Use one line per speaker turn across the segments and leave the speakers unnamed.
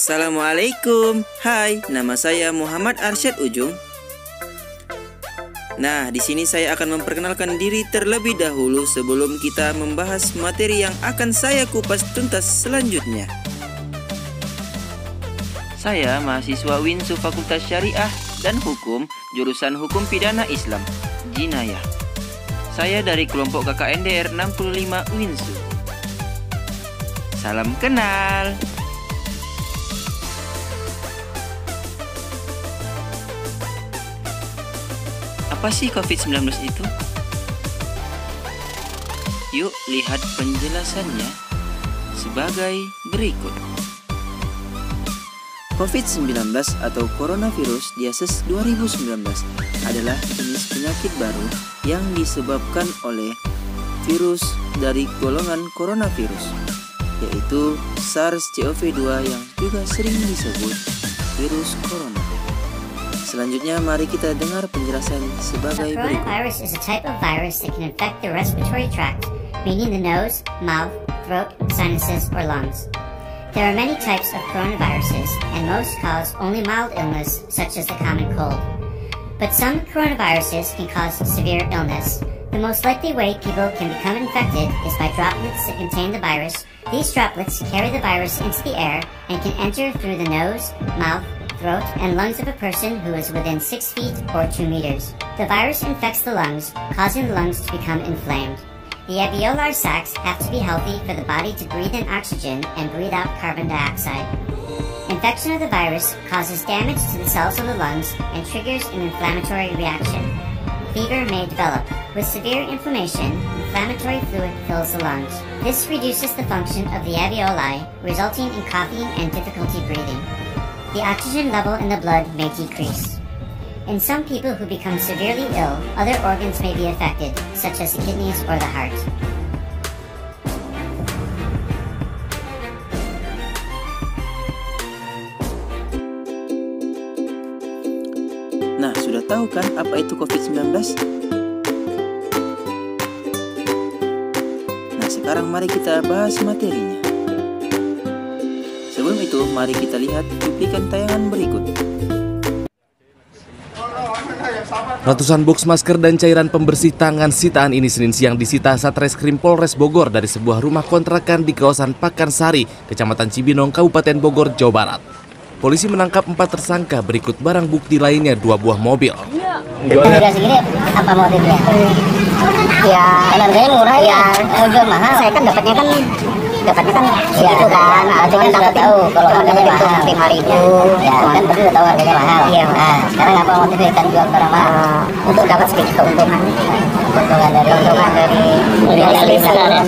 Assalamualaikum. Hai, nama saya Muhammad Arsyad Ujung. Nah, di sini saya akan memperkenalkan diri terlebih dahulu sebelum kita membahas materi yang akan saya kupas tuntas selanjutnya. Saya mahasiswa WINSU Fakultas Syariah dan Hukum, jurusan Hukum Pidana Islam, Jinayah. Saya dari kelompok KKNDR 65 WINSU. Salam kenal. Apa sih COVID-19 itu? Yuk lihat penjelasannya sebagai berikut. COVID-19 atau Coronavirus Disease 2019 adalah jenis penyakit baru yang disebabkan oleh virus dari golongan coronavirus, yaitu SARS-CoV-2 yang juga sering disebut virus corona. Selanjutnya mari kita dengar penjelasan sebagai berikut.
Coronavirus is a type of virus that can infect the respiratory tract, meaning the nose, mouth, throat, sinuses, or lungs. There are many types of coronaviruses, and most cause only mild illness, such as the common cold. But some coronaviruses can cause severe illness. The most likely way people can become infected is by droplets that contain the virus. These droplets carry the virus into the air and can enter through the nose, mouth, throat, and lungs of a person who is within 6 feet or 2 meters. The virus infects the lungs, causing the lungs to become inflamed. The alveolar sacs have to be healthy for the body to breathe in oxygen and breathe out carbon dioxide. Infection of the virus causes damage to the cells of the lungs and triggers an inflammatory reaction. Fever may develop. With severe inflammation, inflammatory fluid fills the lungs. This reduces the function of the alveoli, resulting in coughing and difficulty breathing. The oxygen level in the blood may decrease. In some people who become severely ill, other organs may be affected, such as the kidneys or the heart.
Nah, sudah tahu kan apa itu COVID-19? Nah, sekarang mari kita bahas materinya. Sebelum itu, mari kita lihat cuplikan tayangan berikut.
Ratusan box masker dan cairan pembersih tangan sitaan ini Senin siang disita Satreskrim Polres Bogor dari sebuah rumah kontrakan di kawasan Pakansari, Kecamatan Cibinong, Kabupaten Bogor, Jawa Barat. Polisi menangkap 4 tersangka, berikut barang bukti lainnya 2 buah mobil.
Harga segini apa motifnya? Ya, harganya murah ya, jual mahal. Saya kan dapatnya kan segitu kan. Cuma sudah tahu kalau harganya mahal 5.000. Ya, kan berarti sudah tahu harganya mahal. Iya. Nah, sekarang apa motifnya kan jual barang mahal untuk dapat sedikit keuntungan. Keuntungan dari selisih saya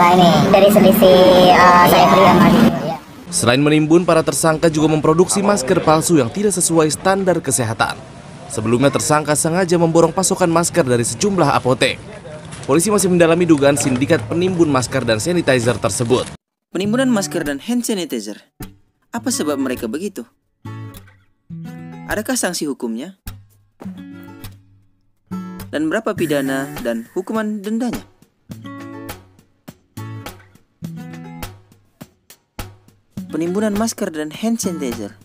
beli sama dia.
Selain menimbun, para tersangka juga memproduksi masker palsu yang tidak sesuai standar kesehatan. Sebelumnya tersangka sengaja memborong pasokan masker dari sejumlah apotek. Polisi masih mendalami dugaan sindikat penimbun masker dan sanitizer tersebut.
Penimbunan masker dan hand sanitizer. Apa sebab mereka begitu? Adakah sanksi hukumnya? Dan berapa pidana dan hukuman dendanya? Penimbunan masker dan hand sanitizer.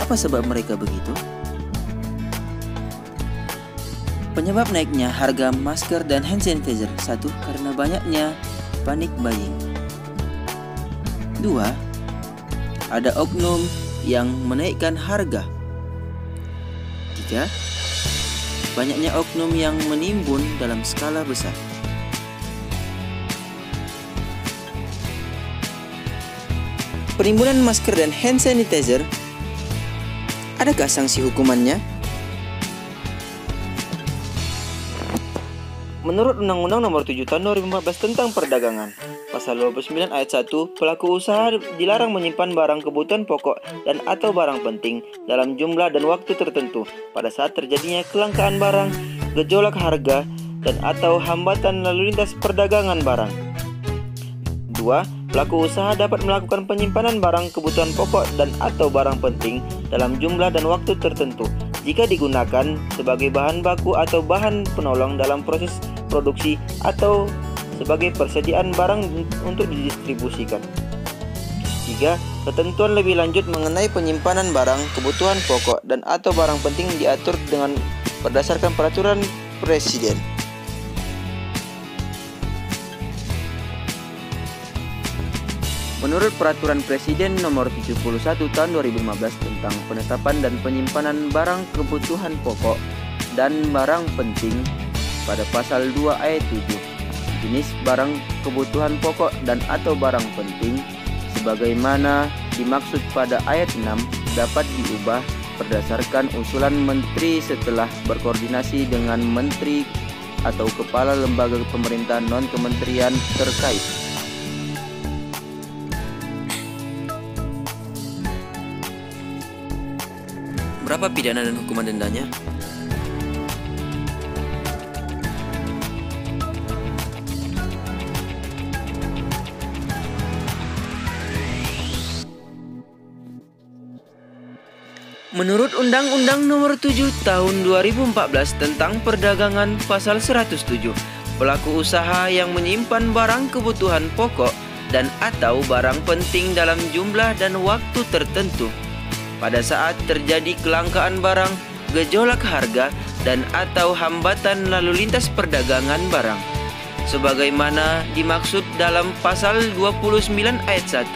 Apa sebab mereka begitu? Penyebab naiknya harga masker dan hand sanitizer: 1. Karena banyaknya panic buying. 2. Ada oknum yang menaikkan harga. 3. Banyaknya oknum yang menimbun dalam skala besar. Penimbunan masker dan hand sanitizer, adakah sanksi hukumannya? Menurut Undang-Undang Nomor 7 Tahun 2014 tentang Perdagangan, Pasal 29 Ayat 1, pelaku usaha dilarang menyimpan barang kebutuhan pokok dan atau barang penting dalam jumlah dan waktu tertentu pada saat terjadinya kelangkaan barang, gejolak harga, dan atau hambatan lalu lintas perdagangan barang. 2. Pelaku usaha dapat melakukan penyimpanan barang kebutuhan pokok dan atau barang penting dalam jumlah dan waktu tertentu jika digunakan sebagai bahan baku atau bahan penolong dalam proses produksi atau sebagai persediaan barang untuk didistribusikan. 3. Ketentuan lebih lanjut mengenai penyimpanan barang, kebutuhan pokok, dan atau barang penting diatur dengan berdasarkan peraturan Presiden. Menurut Peraturan Presiden Nomor 71 Tahun 2015 tentang penetapan dan penyimpanan barang kebutuhan pokok dan barang penting pada pasal 2 ayat 7, jenis barang kebutuhan pokok dan atau barang penting sebagaimana dimaksud pada ayat 6 dapat diubah berdasarkan usulan Menteri setelah berkoordinasi dengan Menteri atau Kepala Lembaga Pemerintah non-kementerian terkait. Berapa pidana dan hukuman dendanya? Menurut Undang-Undang Nomor 7 Tahun 2014 tentang Perdagangan Pasal 107, pelaku usaha yang menyimpan barang kebutuhan pokok dan atau barang penting dalam jumlah dan waktu tertentu pada saat terjadi kelangkaan barang, gejolak harga, dan atau hambatan lalu lintas perdagangan barang sebagaimana dimaksud dalam pasal 29 ayat 1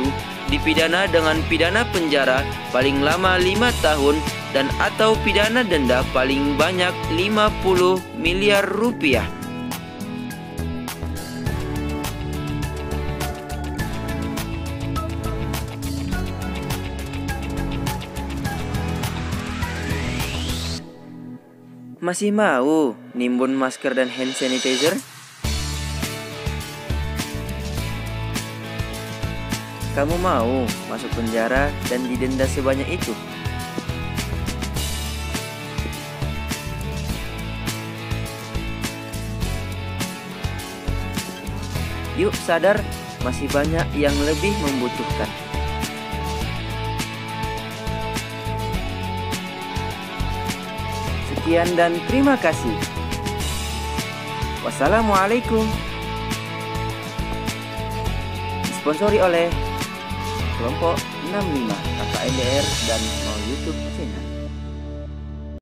dipidana dengan pidana penjara paling lama 5 tahun dan atau pidana denda paling banyak 50 miliar rupiah. Masih mau nimbun masker dan hand sanitizer? Kamu mau masuk penjara dan didenda sebanyak itu? Yuk sadar, masih banyak yang lebih membutuhkan. Sekian dan terima kasih. Wassalamualaikum. Disponsori oleh kelompok 65 KKNDR dan YouTube channel.